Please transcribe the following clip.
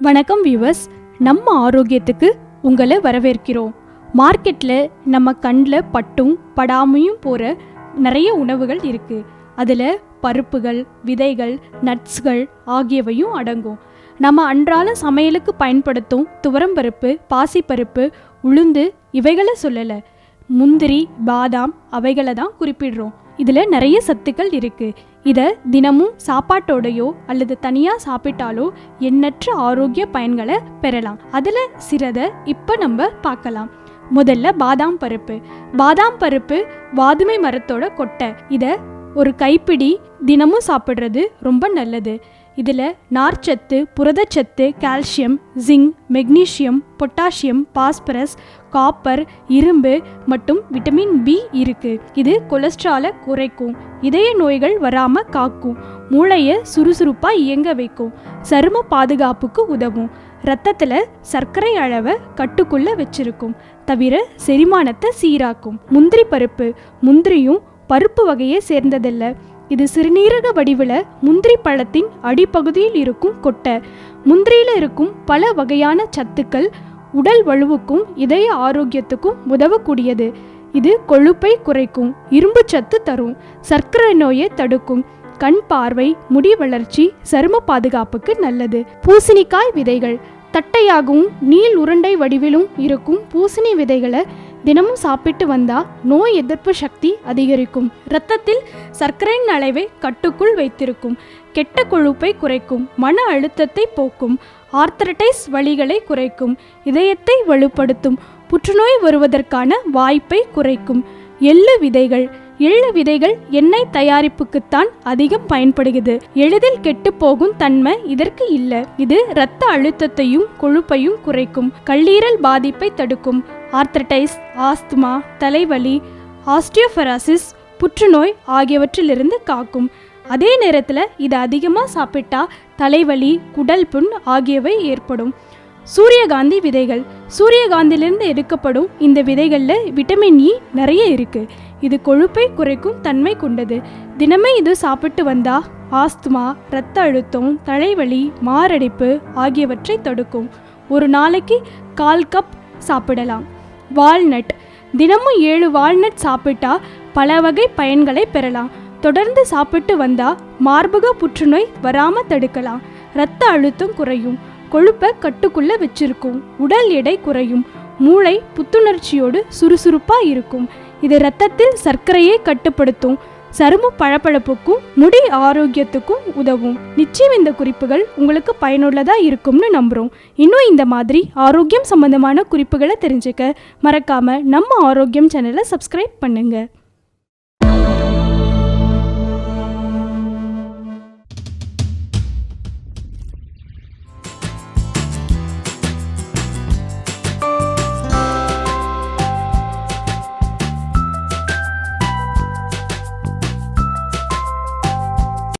வணக்கம் வியூவர்ஸ், நம்ம ஆரோக்கியத்துக்கு உங்களை வரவேற்கிறோம். மார்க்கெட்டில் நம்ம கண்ணில் பட்டும் படாமையும் போகிற நிறைய உணவுகள் இருக்குது. அதில் பருப்புகள், விதைகள், நட்ஸ்கள் ஆகியவையும் அடங்கும். நம்ம அன்றாட சமையலுக்கு பயன்படுத்தும் துவரம்பருப்பு, பாசிப்பருப்பு, உளுந்து இவைகளை சொல்லலை. முந்திரி, பாதாம் அவைகளை தான் குறிப்பிடுறோம். இதில் நிறைய சத்துக்கள் இருக்குது. இதை தினமும் சாப்பாட்டோடையோ அல்லது தனியாக சாப்பிட்டாலோ எண்ணற்ற ஆரோக்கிய பயன்களை பெறலாம். அதில் சிலதை இப்போ நம்ம பார்க்கலாம். முதல்ல பாதாம் பருப்பு. பாதாம் பருப்பு வாதுமை மரத்தோட கொட்டை. இதை ஒரு கைப்பிடி தினமும் சாப்பிட்றது ரொம்ப நல்லது. இதில் நார்ச்சத்து, புரதச்சத்து, calcium, zinc, magnesium, potassium, phosphorus, copper, இரும்பு மற்றும் விட்டமின் பி இருக்குது. இது கொலஸ்ட்ராலை குறைக்கும், இதய நோய்கள் வராமல் காக்கும், மூளையை சுறுசுறுப்பாக இயங்க வைக்கும், சரும பாதுகாப்புக்கு உதவும், இரத்தத்தில் சர்க்கரை அளவை கட்டுக்குள்ளே வச்சிருக்கும், தவிர செரிமானத்தை சீராக்கும். முந்திரி பருப்பு. முந்திரியும் பருப்பு வகையை சேர்ந்ததில்லை. இது சிறுநீரக வடிவில் முந்திரி பழத்தின் அடிப்பகுதியில் இருக்கும் கொட்டை. முந்திரியில் இருக்கும் பல வகையான சத்துக்கள் உடல் வலுவுக்கும் இதய ஆரோக்கியத்துக்கும் உதவக்கூடியது. இது கொழுப்பை குறைக்கும், இரும்பு சத்து தரும், சர்க்கரை நோயை தடுக்கும், கண் பார்வை, முடி வளர்ச்சி, சரும பாதுகாப்புக்கு நல்லது. பூசணிக்காய் விதைகள். தட்டையாகவும் நீள் உருண்டை வடிவிலும் இருக்கும் பூசணி விதைகளை தினமும் சாப்பிட்டு வந்தால் நோய் எதிர்ப்பு சக்தி அதிகரிக்கும், இரத்தத்தில் சர்க்கரையின் அளவை கட்டுக்குள் வைத்திருக்கும், கெட்ட கொழுப்பை குறைக்கும், மன அழுத்தத்தை போக்கும், ஆர்த்தரைட்டிஸ் வலிகளை குறைக்கும், இதயத்தை வலுப்படுத்தும், புற்றுநோய் வருவதற்கான வாய்ப்பை குறைக்கும். எள்ளு விதைகள். எள்ளு விதைகள் எண்ணெய் தயாரிப்புக்குத்தான் அதிகம் பயன்படுகிறது. எளிதில் கெட்டு போகும் தன்மை இதற்கு இல்லை. இது இரத்த அழுத்தத்தையும் கொழுப்பையும் குறைக்கும், கல்லீரல் பாதிப்பை தடுக்கும், ஆர்த்தரைட்டிஸ், ஆஸ்துமா, தலைவலி, ஆஸ்டியோபரோசிஸ், புற்றுநோய் ஆகியவற்றிலிருந்து காக்கும். அதே நேரத்தில் இதை அதிகமாக சாப்பிட்டா தலைவலி, குடல் புண் ஆகியவை ஏற்படும். சூரியகாந்தி விதைகள். சூரியகாந்திலிருந்து எடுக்கப்படும் இந்த விதைகளில் விட்டமின் இ நிறைய இருக்குது. இது கொழுப்பை குறைக்கும் தன்மை கொண்டது. தினமே இது சாப்பிட்டு வந்தால் ஆஸ்துமா, இரத்த அழுத்தம், தலைவலி, மாரடைப்பு ஆகியவற்றை தடுக்கும். ஒரு நாளைக்கு 1/4 கப் சாப்பிடலாம். வால்நட். தினமும் 7 வால்நட் சாப்பிட்டா பல வகை பயன்களை பெறலாம். தொடர்ந்து சாப்பிட்டு வந்தால் மார்பக புற்றுநோய் வராமல் தடுக்கலாம், இரத்த அழுத்தம் குறையும், கொழுப்பை கட்டுக்குள்ளே வச்சிருக்கும், உடல் எடை குறையும், மூளை புத்துணர்ச்சியோடு சுறுசுறுப்பாக இருக்கும். இது இரத்தத்தில் சர்க்கரையை கட்டுப்படுத்தும், சரும பளபளப்புக்கும் முடி ஆரோக்கியத்துக்கும் உதவும். நிச்சயம் இந்த குறிப்புகள் உங்களுக்கு பயனுள்ளதாக இருக்கும்னு நம்புகிறோம். இன்னும் இந்த மாதிரி ஆரோக்கியம் சம்பந்தமான குறிப்புகளை தெரிஞ்சுக்க மறக்காமல் நம்ம ஆரோக்கியம் சேனலை சப்ஸ்கிரைப் பண்ணுங்கள்.